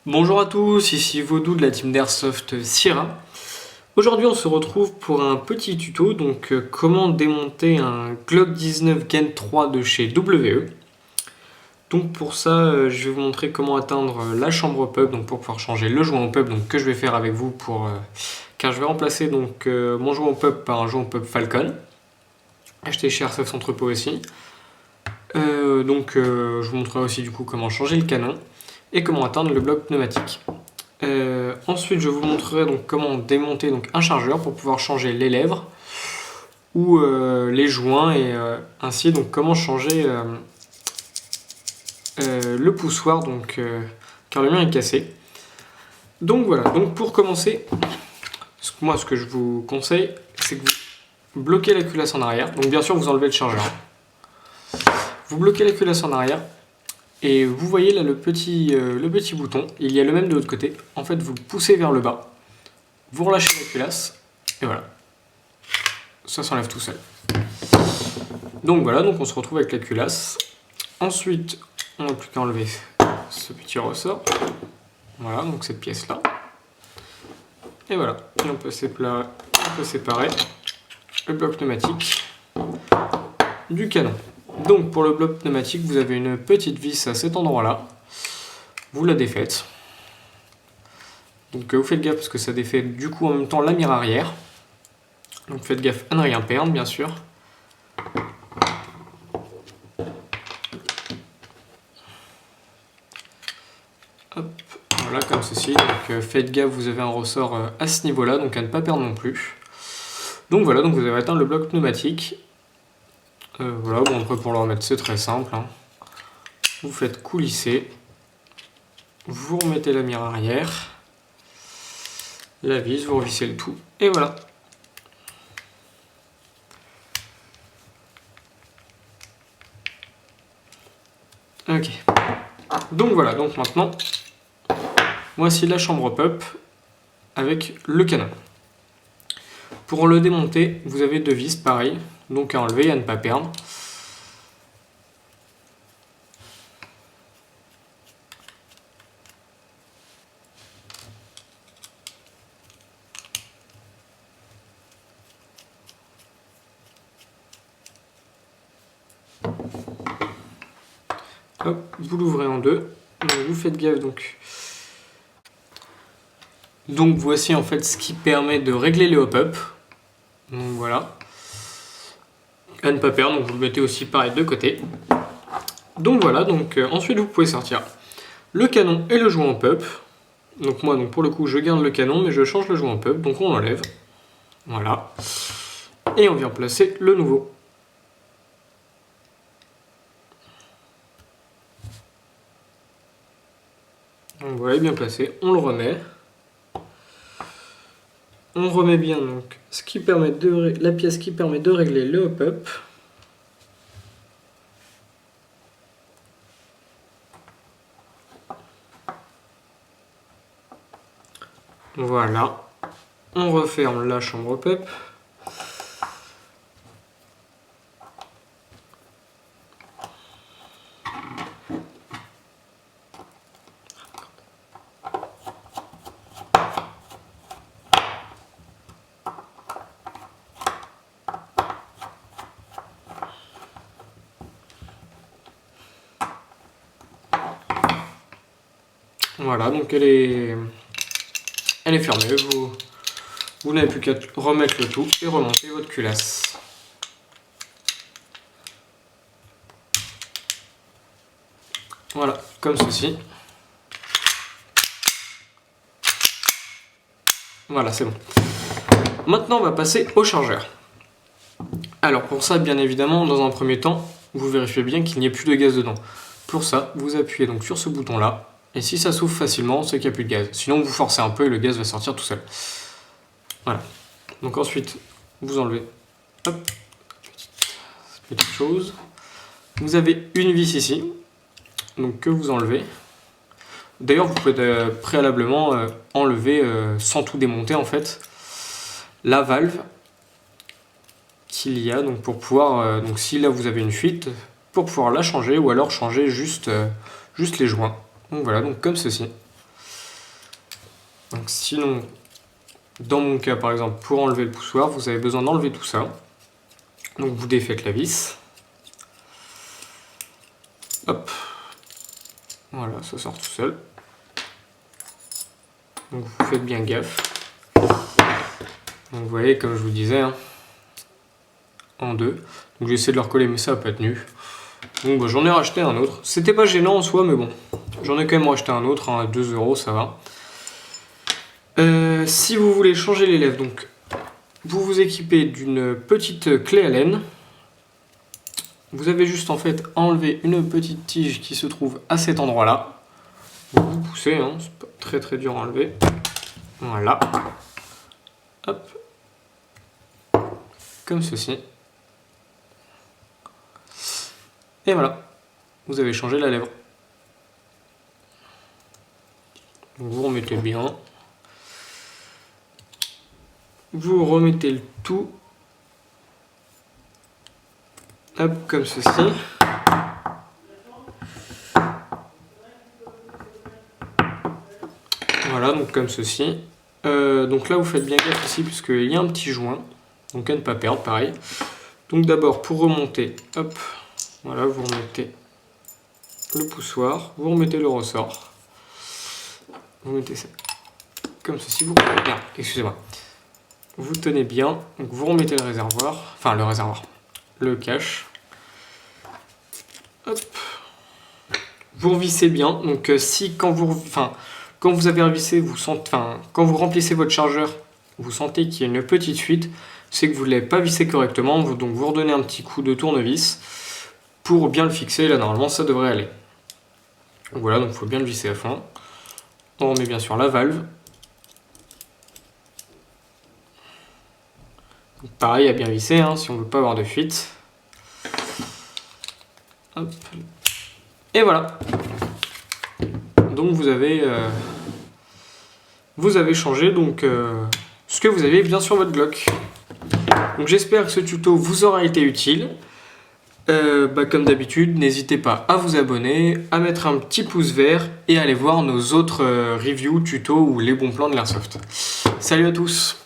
Bonjour à tous, ici Vaudou de la team d'Airsoft Sierra. Aujourd'hui on se retrouve pour un petit tuto, donc comment démonter un Glock 19 Gen 3 de chez WE. Donc pour ça je vais vous montrer comment atteindre la chambre pub, donc pour pouvoir changer le joint au pub, donc que je vais faire avec vous car je vais remplacer donc mon joint au pub par un joint au pub Falcon, acheté chez Airsoft Entrepôt aussi. Je vous montrerai aussi du coup comment changer le canon et comment atteindre le bloc pneumatique. Ensuite, je vous montrerai donc comment démonter donc un chargeur pour pouvoir changer les lèvres ou les joints et ainsi donc comment changer le poussoir car le mien est cassé. Donc voilà, donc pour commencer, moi ce que je vous conseille c'est que vous bloquez la culasse en arrière. Donc bien sûr vous enlevez le chargeur. Vous bloquez la culasse en arrière. Et vous voyez là le petit bouton, il y a le même de l'autre côté. En fait, vous le poussez vers le bas, vous relâchez la culasse, et voilà. Ça s'enlève tout seul. Donc voilà, donc on se retrouve avec la culasse. Ensuite, on n'a plus qu'à enlever ce petit ressort. Voilà, donc cette pièce-là. Et voilà, et on peut séparer le bloc pneumatique du canon. Donc pour le bloc pneumatique, vous avez une petite vis à cet endroit-là. Vous la défaites. Donc vous faites gaffe parce que ça défait du coup en même temps la mire arrière. Donc faites gaffe à ne rien perdre bien sûr. Hop, voilà comme ceci. Donc faites gaffe, vous avez un ressort à ce niveau-là, donc à ne pas perdre non plus. Donc voilà, donc vous avez atteint le bloc pneumatique. Voilà, bon après pour le remettre c'est très simple. Hein. Vous faites coulisser. Vous remettez la mire arrière. La vis, vous revissez le tout. Et voilà. Ok. Donc voilà, donc maintenant, voici la chambre pop avec le canon. Pour le démonter, vous avez deux vis, pareil, donc à enlever et à ne pas perdre. Hop, vous l'ouvrez en deux, vous faites gaffe donc. Donc voici en fait ce qui permet de régler les hop-up. Donc voilà. À ne pas perdre, donc vous le mettez aussi pareil de côté. Donc voilà, donc ensuite vous pouvez sortir le canon et le joint hop-up. Donc moi donc pour le coup je garde le canon mais je change le joint hop-up, donc on l'enlève. Voilà. Et on vient placer le nouveau. Donc voilà, bien placé, on le remet. On remet bien donc ce qui permet la pièce qui permet de régler le hop-up. Voilà. On referme la chambre hop-up. Voilà, donc elle est fermée. Vous n'avez plus qu'à remettre le tout et remonter votre culasse. Voilà, comme ceci. Voilà, c'est bon. Maintenant, on va passer au chargeur. Alors pour ça, bien évidemment, dans un premier temps, vous vérifiez bien qu'il n'y ait plus de gaz dedans. Pour ça, vous appuyez donc sur ce bouton-là. Et si ça s'ouvre facilement, c'est qu'il n'y a plus de gaz. Sinon, vous forcez un peu et le gaz va sortir tout seul. Voilà. Donc ensuite, vous enlevez. Hop. Petite chose. Vous avez une vis ici. Donc que vous enlevez. D'ailleurs, vous pouvez préalablement enlever, sans tout démonter en fait, la valve qu'il y a donc pour pouvoir, donc si là vous avez une fuite, pour pouvoir la changer ou alors changer juste les joints. Donc voilà, donc comme ceci. Donc sinon, dans mon cas par exemple, pour enlever le poussoir, vous avez besoin d'enlever tout ça. Donc vous défaites la vis. Hop. Voilà, ça sort tout seul. Donc vous faites bien gaffe. Donc vous voyez, comme je vous disais, hein, en deux. Donc j'ai essayé de le recoller, mais ça n'a pas tenu. Donc bon, j'en ai racheté un autre. C'était pas gênant en soi, mais bon. J'en ai quand même racheté un autre, hein, à 2 €, ça va. Si vous voulez changer les lèvres, donc vous vous équipez d'une petite clé Allen. Vous avez juste en fait enlevé une petite tige qui se trouve à cet endroit-là. Vous poussez, hein, c'est pas très très dur à enlever. Voilà. Hop. Comme ceci. Et voilà. Vous avez changé la lèvre. Donc vous remettez bien. Vous remettez le tout. Hop, comme ceci. Voilà, donc comme ceci. Donc là, vous faites bien gaffe ici, puisqu'il y a un petit joint. Donc à ne pas perdre, pareil. Donc d'abord, pour remonter, hop, voilà, vous remettez le poussoir, vous remettez le ressort. Vous mettez ça comme ceci, vous remettez bien, excusez-moi. Vous tenez bien, donc vous remettez le réservoir, enfin le réservoir, le cache. Hop. Vous revissez bien, donc si quand vous avez revissé, vous sentez, quand vous remplissez votre chargeur, vous sentez qu'il y a une petite fuite, c'est que vous ne l'avez pas vissé correctement, donc vous redonnez un petit coup de tournevis pour bien le fixer, là normalement ça devrait aller. Donc voilà, donc il faut bien le visser à fond. On remet bien sûr la valve. Donc pareil à bien visser, hein, si on ne veut pas avoir de fuite. Hop. Et voilà. Donc vous avez changé donc, ce que vous avez bien sur votre Glock. Donc j'espère que ce tuto vous aura été utile. Comme d'habitude, n'hésitez pas à vous abonner, à mettre un petit pouce vert et à aller voir nos autres reviews, tutos ou les bons plans de l'airsoft. Salut à tous!